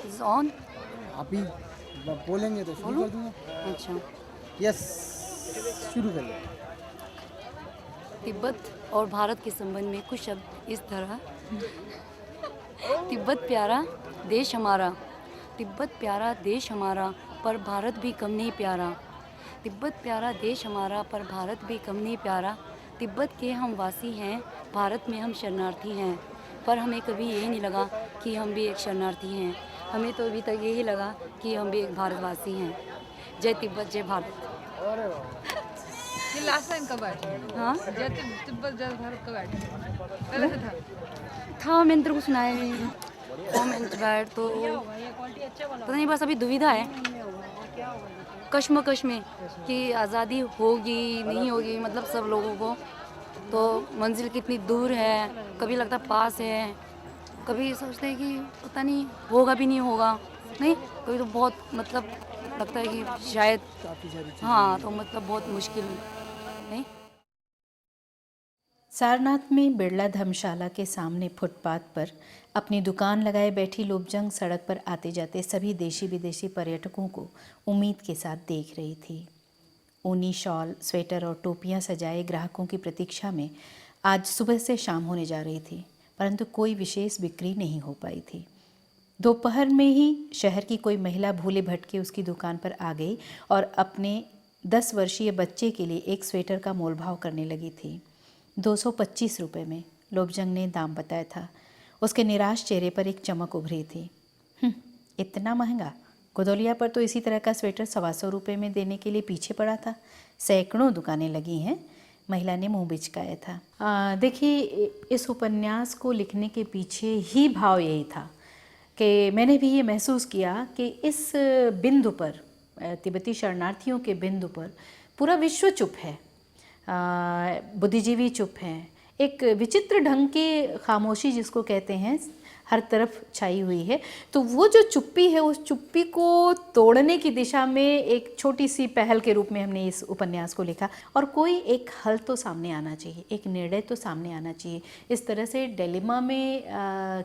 Is on? आप ही बोलेंगे तो शुरू कर दूंगा। अच्छा। यस, शुरू कर लो। तिब्बत और भारत के संबंध में कुछ शब्द इस तरह। तिब्बत प्यारा देश हमारा, तिब्बत प्यारा देश हमारा, पर भारत भी कम नहीं प्यारा। तिब्बत प्यारा देश हमारा, पर भारत भी कम नहीं प्यारा। तिब्बत के हम वासी हैं, भारत में हम शरणार्थी हैं, पर हमें कभी ये नहीं लगा कि हम भी एक शरणार्थी हैं। हमें तो अभी तक यही लगा कि हम भी एक भारतवासी हैं। जय तिब्बत, जय भारत। ये लास्ट टाइम कब आए थे? हाँ, जय तिब्बत जय भारत कब आए थे? पहले से था, मैंने तेरे को सुनाया नहीं। कमेंट बैड तो पता नहीं, बस अभी दुविधा है, कश्मकश में कि आज़ादी होगी नहीं होगी, मतलब सब लोगों को। तो मंजिल कितनी दूर है, कभी लगता पास है, कभी सोचते हैं कि पता नहीं होगा भी नहीं होगा, नहीं कभी तो बहुत मतलब लगता है कि शायद, हाँ तो मतलब बहुत मुश्किल नहीं। सारनाथ में बिरला धर्मशाला के सामने फुटपाथ पर अपनी दुकान लगाए बैठी लोबजंग सड़क पर आते जाते सभी देशी विदेशी पर्यटकों को उम्मीद के साथ देख रही थी। ऊनी शॉल, स्वेटर और टोपियां सजाए ग्राहकों की प्रतीक्षा में आज सुबह से शाम होने जा रही थी, परंतु कोई विशेष बिक्री नहीं हो पाई थी। दोपहर में ही शहर की कोई महिला भूले भटके उसकी दुकान पर आ गई और अपने 10 वर्षीय बच्चे के लिए एक स्वेटर का मोलभाव करने लगी थी। 225 रुपये में लोबजंग ने दाम बताया था। उसके निराश चेहरे पर एक चमक उभरी थी। इतना महंगा? गोदौलिया पर तो इसी तरह का स्वेटर 125 रुपये में देने के लिए पीछे पड़ा था। सैकड़ों दुकानें लगी हैं। महिला ने मुंह बिचकाया था। देखिए, इस उपन्यास को लिखने के पीछे ही भाव यही था कि मैंने भी ये महसूस किया कि इस बिंदु पर, तिब्बती शरणार्थियों के बिंदु पर पूरा विश्व चुप है, बुद्धिजीवी चुप हैं। एक विचित्र ढंग की खामोशी जिसको कहते हैं हर तरफ छाई हुई है। तो वो जो चुप्पी है, उस चुप्पी को तोड़ने की दिशा में एक छोटी सी पहल के रूप में हमने इस उपन्यास को लिखा। और कोई एक हल तो सामने आना चाहिए, एक निर्णय तो सामने आना चाहिए। इस तरह से डिलेमा में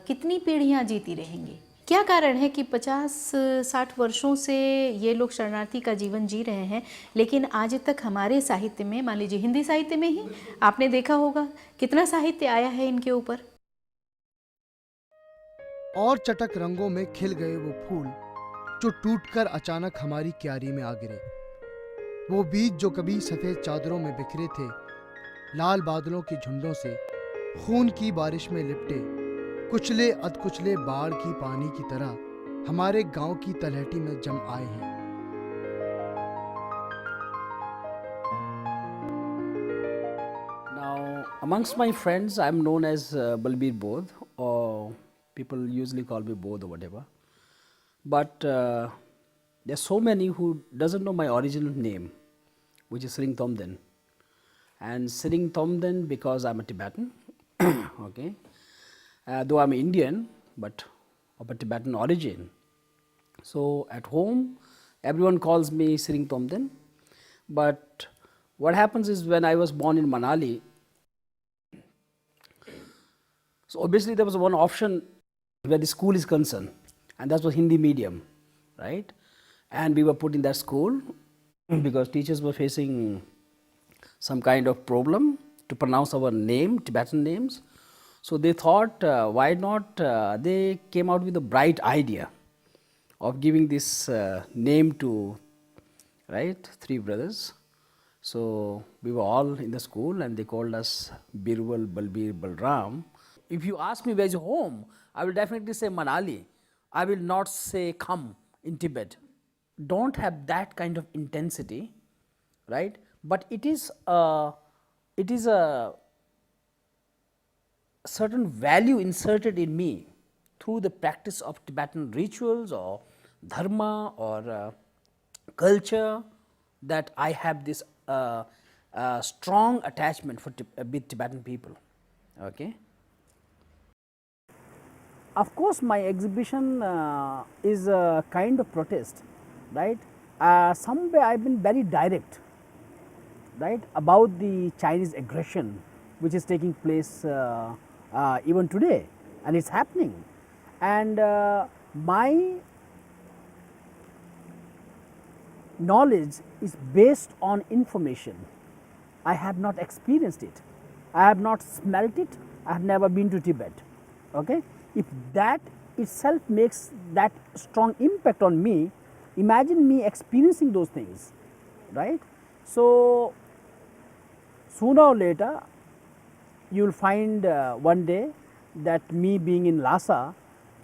कितनी पीढ़ियाँ जीती रहेंगी? क्या कारण है कि 50-60 वर्षों से ये लोग शरणार्थी का जीवन जी रहे हैं, लेकिन आज तक हमारे साहित्य में, मान लीजिए हिंदी साहित्य में ही आपने देखा होगा कितना साहित्य आया है इनके ऊपर। और चटक रंगों में खिल गए वो फूल जो टूटकर अचानक हमारी क्यारी में आ गिरे। वो बीज जो कभी सफेद चादरों में बिखरे थे, लाल बादलों के झुंडों से खून की बारिश में लिपटे, कुचले अधकुचले बाढ़ की पानी की तरह हमारे गांव की तलहटी में जम आए हैं। Now, amongst my friends, I'm known as Balbir Bodh, or people usually call me Bodh or whatever. But there's so many who doesn't know my original name, which is Sring Thomden. And Sring Thomden because I'm a Tibetan, okay. Though I'm Indian, but of a Tibetan origin. So at home, everyone calls me Sring Thomden. But what happens is when I was born in Manali, so obviously there was one option where the school is concerned, and that was Hindi medium, right? And we were put in that school because teachers were facing some kind of problem to pronounce our name, Tibetan names. So they thought, why not, they came out with a bright idea of giving this name to, right, 3 brothers. So we were all in the school and they called us Birwal, Balbir, Balram. If you ask me where's your home, I will definitely say Manali. I will not say Kham in Tibet. Don't have that kind of intensity, right? But it is a certain value inserted in me through the practice of Tibetan rituals or dharma or culture, that I have this strong attachment with Tibetan people. Okay. Of course, my exhibition is a kind of protest, right? Somewhere I have been very direct, right, about the Chinese aggression which is taking place even today, and it's happening. And my knowledge is based on information. I have not experienced it. I have not smelt it. I have never been to Tibet. Okay? If that itself makes that strong impact on me, imagine me experiencing those things, right? So, sooner or later, you will find one day that me being in Lhasa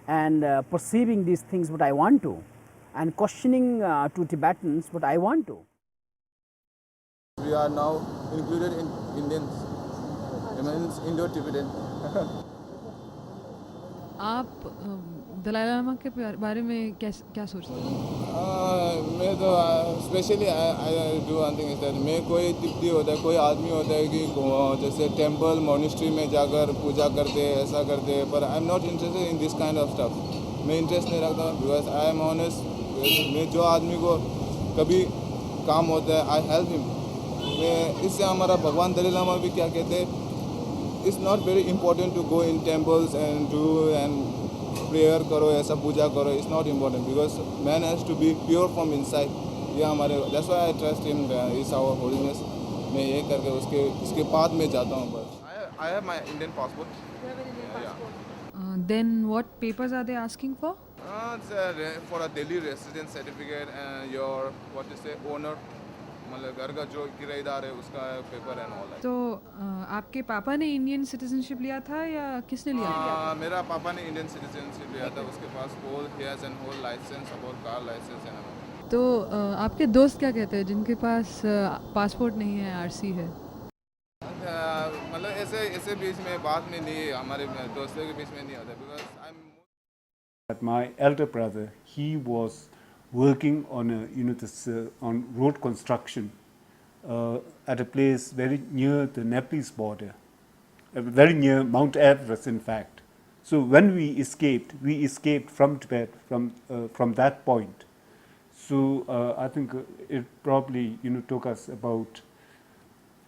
and perceiving these things what I want to, and questioning to Tibetans what I want to. We are now included in Indians, means Indo-Tibetan. आप दलाई लामा के बारे में क्या सोचते हैं? मैं तो specially I do one thing is that मैं कोई तिब्बती होता है, कोई आदमी होता है कि जैसे टेंपल मॉनेस्ट्री में जाकर पूजा करते ऐसा करते, पर I am not interested in this kind of stuff. मैं इंटरेस्ट नहीं रखता बिकॉज आई एम ऑनेस्ट. मैं जो आदमी को कभी काम होता है आई हेल्प हिम. मैं इससे हमारा भगवान दलाई लामा भी क्या कहते हैं, it's not very important to go in temples and do and prayer करो ऐसा पूजा करो. It's not important because man has to be pure from inside. ये हमारे that's why I trust him is our holiness. मैं ये करके उसके पाथ में जाता हूँ. बस I have my Indian passport. Then what papers are they asking for? For a daily residence certificate and your what is say owner, मतलब घर का जो किराएदार है उसका पेपर एंड ऑल. तो आपके पापा ने इंडियन सिटीजनशिप लिया था या किसने लिया था? मेरा पापा ने इंडियन सिटीजनशिप लिया था. उसके पास होल ही has an whole licence about car licence and all. तो आपके दोस्त क्या कहते हैं जिनके पास पासपोर्ट नहीं है, आरसी है? मतलब ऐसे बीच में बात में नहीं, हमारे दोस्तों के बीच में नहीं होता because I am. But my elder brother, he was working on on road construction at a place very near the Nepalese border, very near Mount Everest, in fact. So when we escaped from Tibet from that point. So I think it probably took us about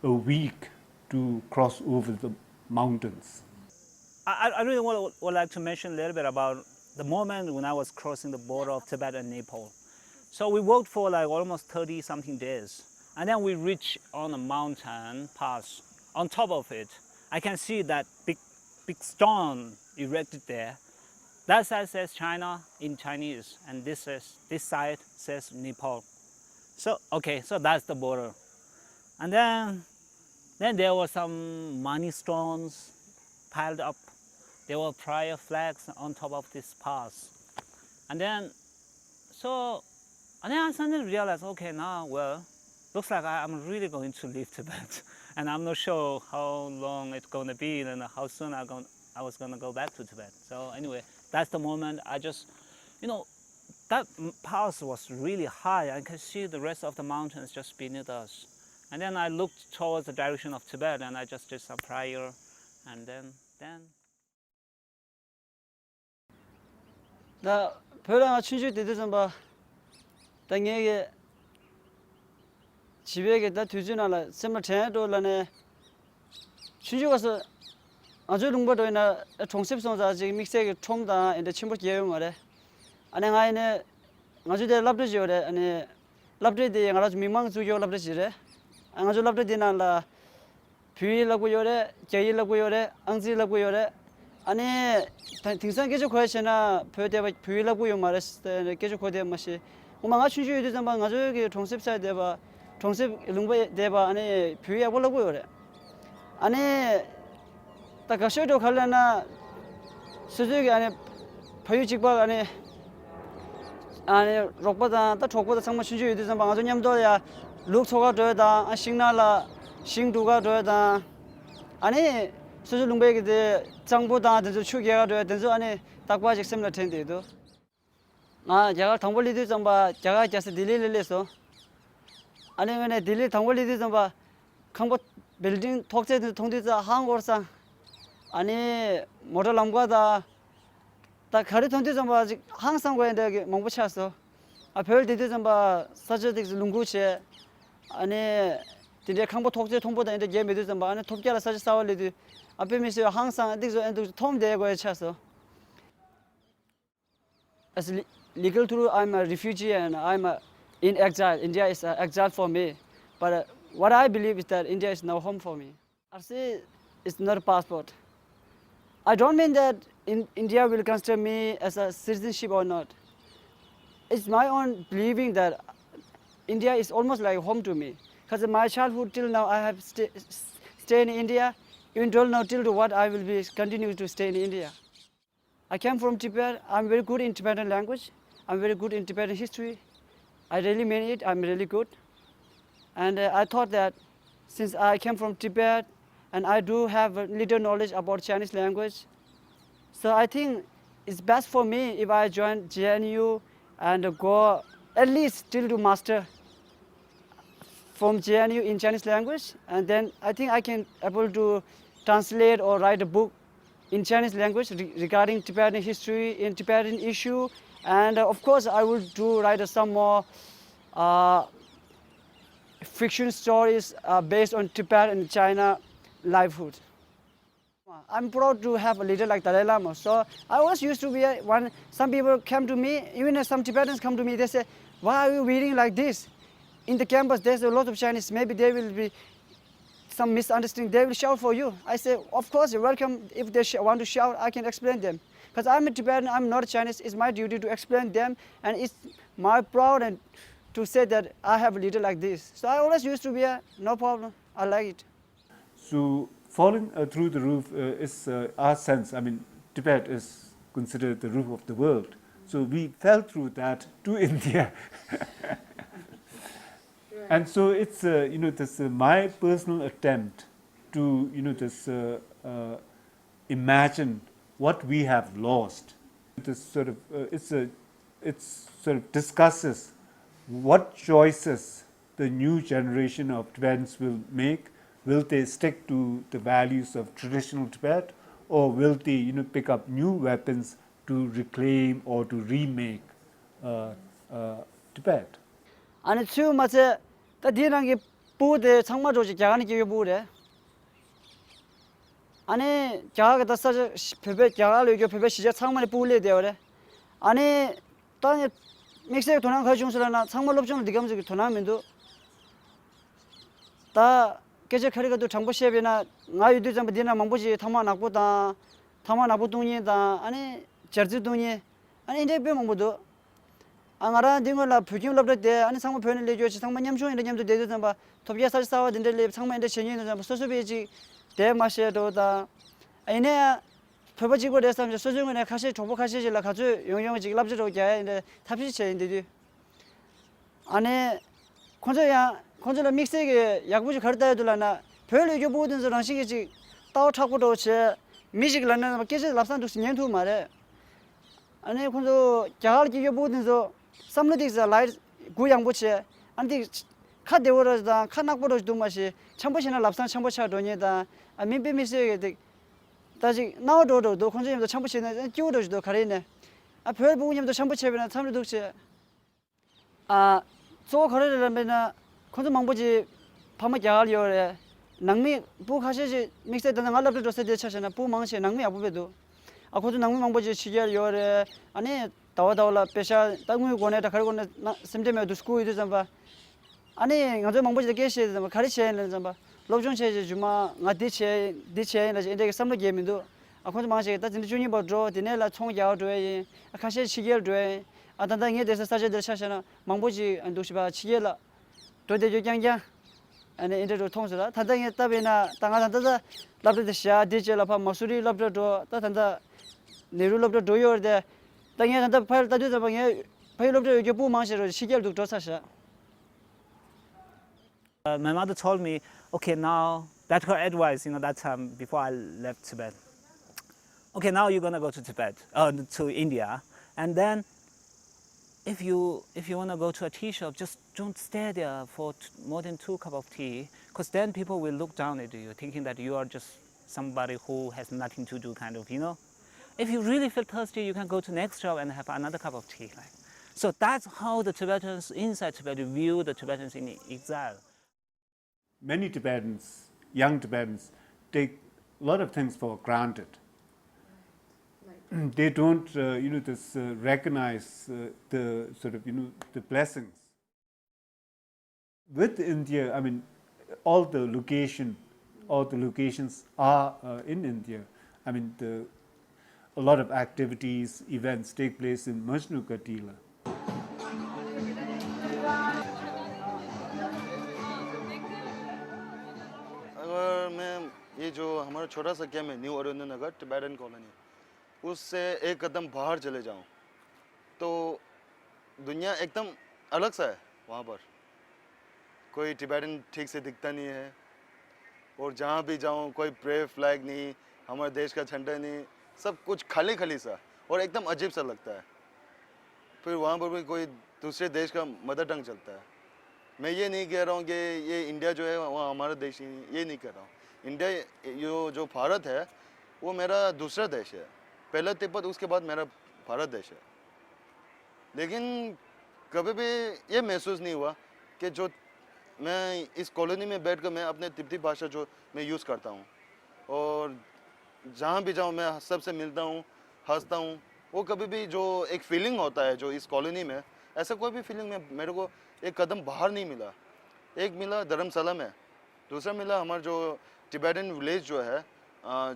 a week to cross over the mountains. I really would like to mention a little bit about the moment when I was crossing the border of Tibet and Nepal. So we walked for like almost 30 something days, and then we reached on a mountain pass. On top of it, I can see that big stone erected there. That side says China in Chinese, and this side says Nepal. So okay, so that's the border. And then there were some money stones piled up. There were prayer flags on top of this pass. And then I suddenly realized, okay, now, well, looks like I'm really going to leave Tibet. And I'm not sure how long it's going to be and how soon I was going to go back to Tibet. So anyway, that's the moment I just, that pass was really high. I could see the rest of the mountains just beneath us. And then I looked towards the direction of Tibet and I just did some prayer. And then 나 별랑 춘주 되던 봐 당에게 집에게 다 두준하라 semma ten도라네 춘주 가서 아주 동버도이나 총습성자 지금 믹스에 총다 인데 침부 예용 말에 안행아이네 아주데 랍드지오래 아니 랍드데 가라주 미망 주요 랍드지래 아주 랍드디나라 뷰일라고 요래 제일라고 요래 앙지라고 요래 아니 등산 계속 거시나 벼대바 뷰일라고 요 말했을 때 계속 거대 맛이 엄마가 춘주에 되던 방 가족이 총습사에 대바 총습 룽바에 대바 아니 뷰야 볼라고 요래 아니 딱 가셔도 갈라나 수족이 안에 보유직박 안에 록보다 딱 족보다 정말 춘주에 되던 방 아주 냠도야 룩소가 되다 싱나라 싱두가 되다 아니 수주 룽베게 장보다 된저 추계가 되어 된저 안에 딱바직 셈나 텐데도 제가 당벌리도 좀봐 제가 just 딜리를해서 아니 왜네 딜리 당벌리도 좀봐 강보 빌딩 톡제도 통디자 한국어상 아니 모델람과다 딱 가리 통디 좀봐 항상 거인데 몽부 찾았어 별 디디 좀봐 사저딕 룽구체 아니 디디 강보 톡제 통보다 인데 게 메도 좀봐 안에 톱게라 사저 싸월리도 앞에 미세요 항상 디저 엔도 톰데고에 찾았어 as legal through I'm a refugee and I'm a in exile. India is exile for me. But what I believe is that India is now home for me. RC is not a passport. I don't mean that India will consider me as a citizenship or not. It's my own believing that India is almost like home to me. Because my childhood till now I have stayed in India. Even till now, till to what I will be continue to stay in India. I came from Tibet. I'm very good in Tibetan language. I'm very good in Tibetan history. I really mean it. I'm really good. And I thought that since I came from Tibet and I do have a little knowledge about Chinese language, so I think it's best for me if I join JNU and go at least till to master from JNU in Chinese language, and then I think I can able to translate or write a book in Chinese language regarding Tibetan history, in Tibetan issue, and of course I will do write some more fiction stories based on Tibet and China livelihood. I'm proud to have a leader like Dalai Lama. So I always used to be when some people come to me, even some Tibetans come to me, they say, why are you reading like this? In the campus, there's a lot of Chinese. Maybe there will be some misunderstanding. They will shout for you. I say, of course, you're welcome. If they want to shout, I can explain them. Because I'm a Tibetan, I'm not a Chinese. It's my duty to explain them. And it's my proud and to say that I have a leader like this. So I always used to be no problem. I like it. So falling through the roof is our sense. I mean, Tibet is considered the roof of the world. So we fell through that to India. And so it's this my personal attempt to imagine what we have lost. This sort of it sort of discusses what choices the new generation of Tibetans will make. Will they stick to the values of traditional Tibet, or will they pick up new weapons to reclaim or to remake Tibet? And it's too much. The dinner put the Sangma Joji Jagani Bude. Ane Jaga the such a Pepe Jagalu, your Pepe, she just how many pule there. Ane Tanya makes it to Nanka Sangma Lopjon becomes a tournament. The Kaja Karika to Chamboshevina, now you do some dinner Mambuji, Tamanaputa, Tamanaputunia, Ane Cherzudunia, and in the Bimamudo. Angara dingola pukim labda de ani sangma phone le jo sangma nyamcho inde nyamto de de ba thopya sa sa de le sangma inde chenyi de so so be ji de ma she do da aine phaba ji go de sam so so ne khashi thobo khashi ji la khaju yong yong ji labje ro ja inde thapsi che inde di ane khonjo la mix ge yakbu ji kharda de la na phele jo bo den so rang shi ge ji tao thaku do che music la na ke je lapsan du nyen thu ma re ane khonjo jagal ji jo bo den so some of these light goyang boche and the cut the orders the kanak boros do mashi chamboshina lapsan chambocha donya da I mean be mise the taji now do khonje the chamboshina judo do karine a per bunyam the chambochebina tamru dukche so khare lamena khonjo mangboji phama jagal yore nangmi bu khashe mixe the ngalap do se de chachana bu mangche nangmi abubedo a khonjo nangmi mangboji chigel yore ane Tawala Pesha, Tangu Gone, the Kargona, Simtime to school, Zamba. Ani, Nazamang the cases, the Karisha and Zamba. Lojon says Juma, Nadiche, Diche, and the summer game do. A Kontamanche, that's in the junior boat draw, the Nella Tong Yao Dway, a Kashe Chigel Dway, and then there's a Saja de Shashana, Mamboji and Dushiba Chiela, to the Yanga, and the Inter Tonsula, Tadanga Tabina, Tangata, loved the Shah, Dichel upon Masuri, loved the door, that and the Neru loved the door there. The pile that is a pile of the Yabu Master, she gave to Tosasha. My mother told me, okay, now that's her advice, that time before I left Tibet. Okay, now you're gonna go to Tibet, to India, and then if you wanna go to a tea shop, just don't stay there for more than 2 cups of tea, because then people will look down at you, thinking that you are just somebody who has nothing to do, kind of, If you really feel thirsty, you can go to next shop and have another cup of tea. So that's how the Tibetans inside Tibet view the Tibetans in exile. Many Tibetans, young Tibetans, take a lot of things for granted. They don't, recognize the sort of, the blessings With India, I mean, all the locations are in India. I mean, a lot of activities, events take place in Majnu ka Tila. अगर मैं ये जो हमारा छोटा सा camp है new Arun नगर Tibetan colony, उससे एक कदम बाहर चले जाऊं तो दुनिया एकदम अलग सा है। वहाँ पर कोई टिबेटन ठीक से दिखता नहीं है, और जहाँ भी जाऊँ कोई ब्रेव फ्लैग नहीं, हमारे देश का झंडा नहीं, सब कुछ खाली खाली सा और एकदम अजीब सा लगता है। फिर वहाँ पर भी कोई दूसरे देश का मदर टंग चलता है। मैं ये नहीं कह रहा हूँ कि ये इंडिया जो है वहाँ हमारा देश ही नहीं, ये नहीं कह रहा हूँ। इंडिया जो भारत है वो मेरा दूसरा देश है, पहला तिब्बत उसके बाद मेरा भारत देश है। लेकिन कभी भी ये महसूस नहीं हुआ कि जो मैं इस कॉलोनी में बैठकर मैं अपने तिब्बती भाषा जो मैं यूज़ करता हूँ, और जहाँ भी जाऊँ मैं सबसे मिलता हूँ, हंसता हूँ, वो कभी भी जो एक फीलिंग होता है जो इस कॉलोनी में, ऐसा कोई भी फीलिंग में मेरे को एक कदम बाहर नहीं मिला। एक मिला धर्मशाला में, दूसरा मिला हमारा जो टिबेटन विलेज जो है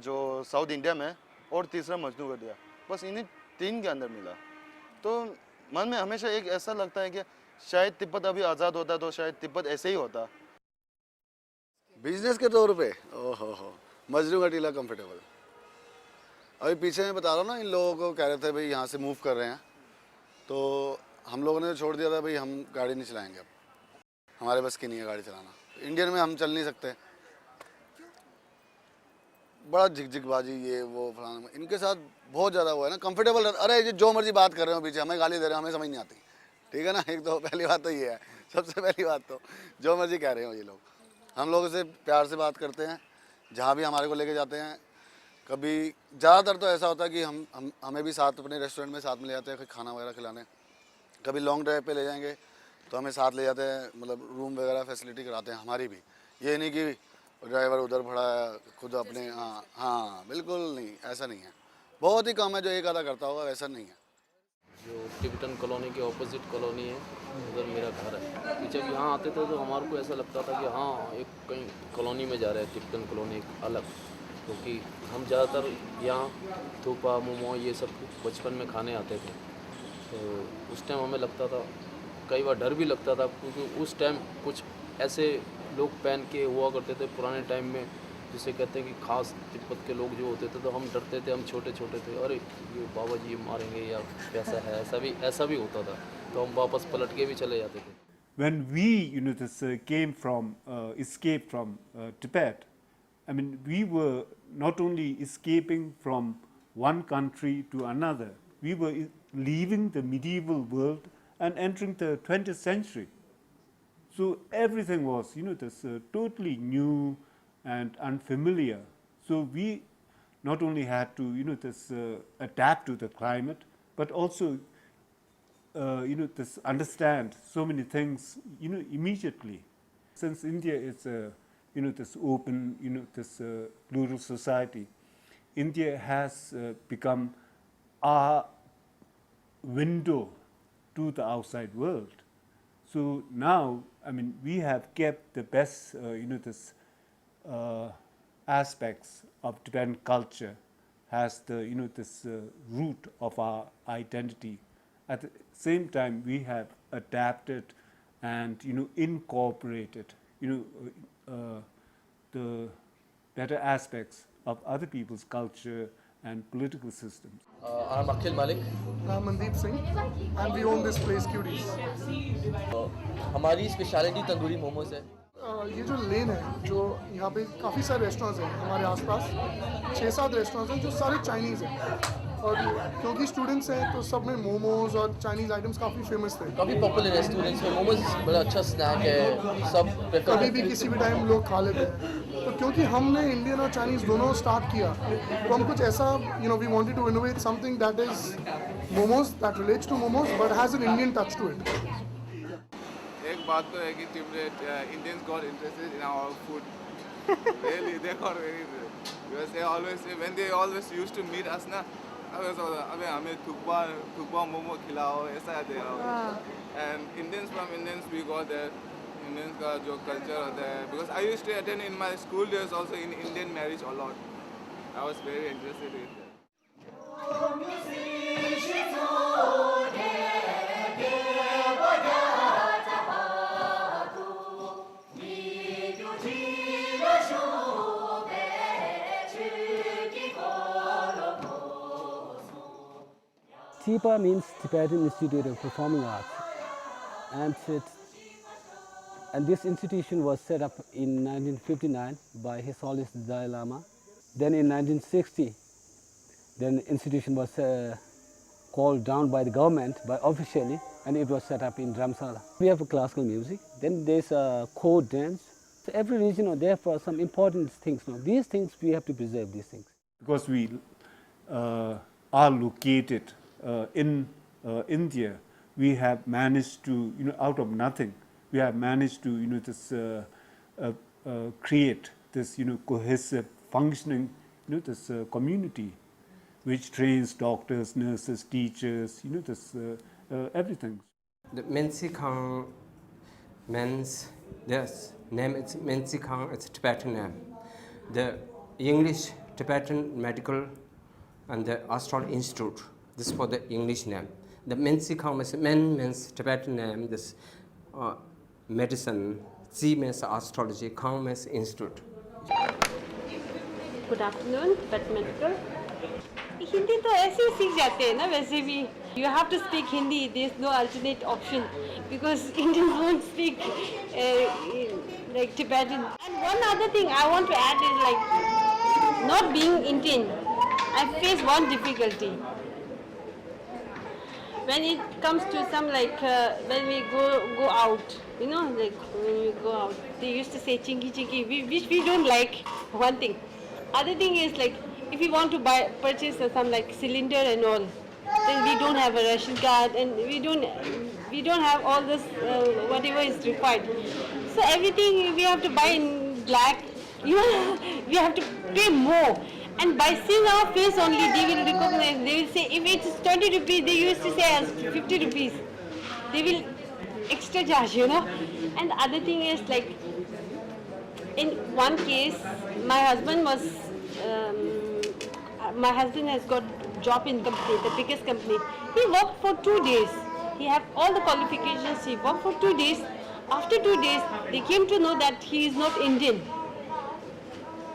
जो साउथ इंडिया में, और तीसरा मजनू कर दिया। बस इन्हीं तीन के अंदर मिला। तो मन में हमेशा एक ऐसा लगता है कि शायद तिब्बत अभी आज़ाद होता तो शायद तिब्बत ऐसे ही होता। बिजनेस के तौर पे हो मजनू का टीला कंफर्टेबल। अभी पीछे मैं बता रहा हूँ ना, इन लोगों को कह रहे थे भाई यहाँ से मूव कर रहे हैं, तो हम लोगों ने छोड़ दिया था भाई हम गाड़ी नहीं चलाएंगे, अब हमारे बस की नहीं है गाड़ी चलाना। इंडियन में हम चल नहीं सकते, बड़ा झिकझिकबाजी ये वो फलाना, इनके साथ बहुत ज़्यादा वो है ना, कंफर्टेबल रहता। अरे ये जो मर्जी बात कर रहे हो पीछे, हमें गाली दे रहे हो, हमें समझ नहीं आती, ठीक है ना। एक तो पहली बात तो ये है, सबसे पहली बात तो जो मर्जी कह रहे हो ये लोग। हम लोगों से प्यार से बात करते हैं, जहाँ भी हमारे को लेके जाते हैं। कभी ज़्यादातर तो ऐसा होता है कि हमें भी साथ अपने रेस्टोरेंट में साथ में ले जाते हैं खाना वगैरह खिलाने। कभी लॉन्ग ड्राइव पे ले जाएंगे तो हमें साथ ले जाते हैं, मतलब रूम वगैरह फैसिलिटी कराते हैं हमारी भी। ये नहीं कि ड्राइवर उधर खड़ा है खुद अपने, हाँ बिल्कुल नहीं, ऐसा नहीं है। बहुत ही कम है जो एक आधा करता होगा, वैसा नहीं है। जो टिबेटन कॉलोनी के ऑपोजिट कॉलोनी है, उधर मेरा घर है। कि जब यहाँ आते थे तो हमारे को ऐसा लगता था कि हाँ एक कहीं कॉलोनी में जा रहे हैं, टिबेटन कॉलोनी एक अलग। क्योंकि हम ज़्यादातर यहाँ थूपा मोमो ये सब बचपन में खाने आते थे, तो उस टाइम हमें लगता था, कई बार डर भी लगता था, क्योंकि उस टाइम कुछ ऐसे लोग पहन के हुआ करते थे पुराने टाइम में, जिसे कहते हैं कि खास तिब्बत के लोग जो होते थे, तो हम डरते थे, हम छोटे छोटे थे, अरे ये बाबा जी मारेंगे या कैसा है, ऐसा भी होता था, तो हम वापस पलट के भी चले जाते थे। When we, escaped from Tibet, I mean, we were not only escaping from one country to another, we were leaving the medieval world and entering the 20th century. So everything was, totally new and unfamiliar. So we not only had to, adapt to the climate, but also, understand so many things, immediately. Since India is this open, plural society, India has become our window to the outside world. So now, I mean, we have kept the best, aspects of Tibetan culture as the, root of our identity. At the same time, we have adapted and, incorporated, the better aspects of other people's culture and political systems. I'm Akhil Malik. I'm Mandeep Singh, and we own this place, Cuties. हमारी speciality tandoori momos है। ये जो लेन है, जो यहाँ पे काफ़ी सारे रेस्टोरेंट्स हैं हमारे आसपास, 6-7 रेस्टोरेंट्स हैं जो सारे चाइनीज़ हैं, और क्योंकि स्टूडेंट्स हैं तो सब में मोमोज और चाइनीज़ आइटम्स काफ़ी फेमस थे। काफ़ी पॉपुलर है स्टूडेंट्स में, मोमोज बड़ा अच्छा स्नैक है, सब कभी भी किसी भी टाइम लोग खा लेते हैं। तो क्योंकि हमने इंडियन और चाइनीज़ दोनों स्टार्ट किया, तो हम कुछ ऐसा, we wanted to innovate something that is momos, that relates to momos but has an Indian touch to it. एक बात तो है कि Indians got interested in our food. Really, they got very interested. Because they always, when they always used to meet us ना, अबे हमें थुक्पा मोमो खिलाओ, ऐसा दे रहा हो। And Indians from Indians, we got that Indians का जो कल्चर होता है, because I used to attend in my school days also in Indian marriage a lot. I was very interested in that. TIPA means Tibetan Institute of Performing Arts, and this institution was set up in 1959 by His Holiness the Dalai Lama. Then in 1960, then the institution was called down by the government, officially, and it was set up in Dharamsala. We have classical music, then there's a core dance. So every region, there are some important things. These things we have to preserve these things. Because we are located in India, we have managed to, out of nothing, we have managed to, create this, cohesive, functioning, this community, which trains doctors, nurses, teachers, this everything. The Mensikang means, this name is Mensikang, it's a Tibetan name. The English Tibetan Medical and the Astrology Institute. This is for the English name. The Mensikang means Tibetan name, this medicine, Tsi means astrology, Kang means institute. Good afternoon, Tibetan Medical. Hindi तो ऐसे ही सीख जाते हैं ना वैसे भी. You have to speak Hindi, there is no alternate option because Indians won't speak like Tibetan. And one other thing I want to add is like not being Indian, I face one difficulty. When it comes to some like when we go out, like when we go out, they used to say chinky chinky, which we don't like. One thing. Other thing is like if we want to purchase some like cylinder and all, then we don't have a ration card and we don't have all this whatever is required. So everything we have to buy in black. We have to pay more. And by seeing our face only, they will recognize, they will say, if it's 20 rupees, they used to say as 50 rupees. They will extra charge, And the other thing is like, in one case, my husband has got job in company, the biggest company. He worked for 2 days. He had all the qualifications, he worked for 2 days. After 2 days, they came to know that he is not Indian.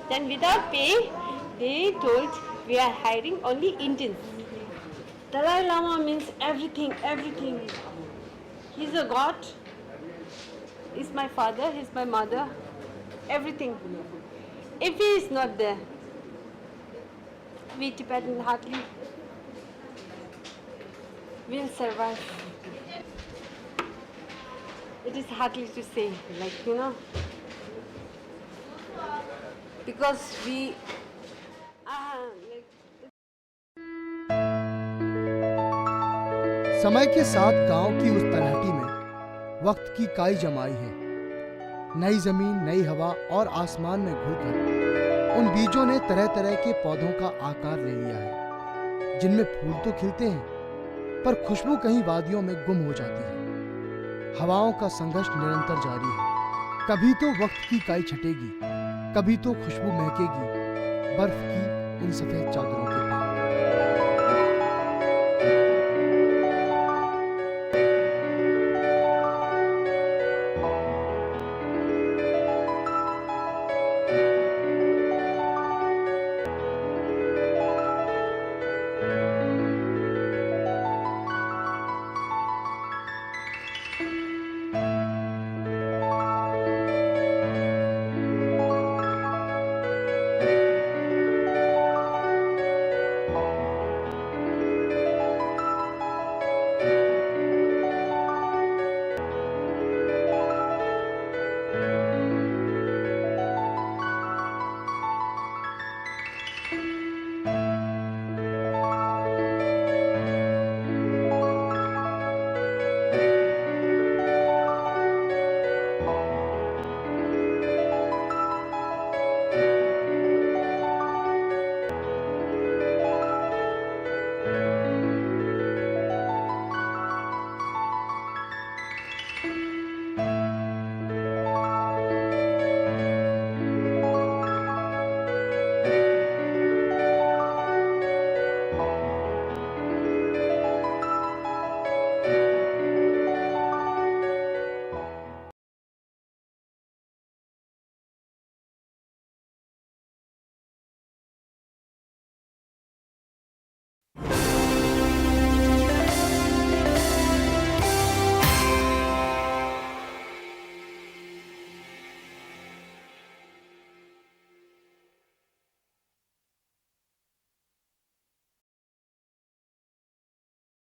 Then without pay, they told we are hiring only Indians. Dalai Lama means everything, everything. He's a god. He's my father, he's my mother, everything. If he is not there, we Tibetans hardly will survive. It is hardly to say, because we समय के साथ गांव की उस तलहटी में वक्त की काई जमाई है. नई जमीन, नई हवा और आसमान में घुलकर उन बीजों ने तरह तरह के पौधों का आकार ले लिया है, जिनमें फूल तो खिलते हैं पर खुशबू कहीं वादियों में गुम हो जाती है. हवाओं का संघर्ष निरंतर जारी है. कभी तो वक्त की काई छटेगी, कभी तो खुशबू महकेगी बर्फ की उन सफेद चादरों के पास.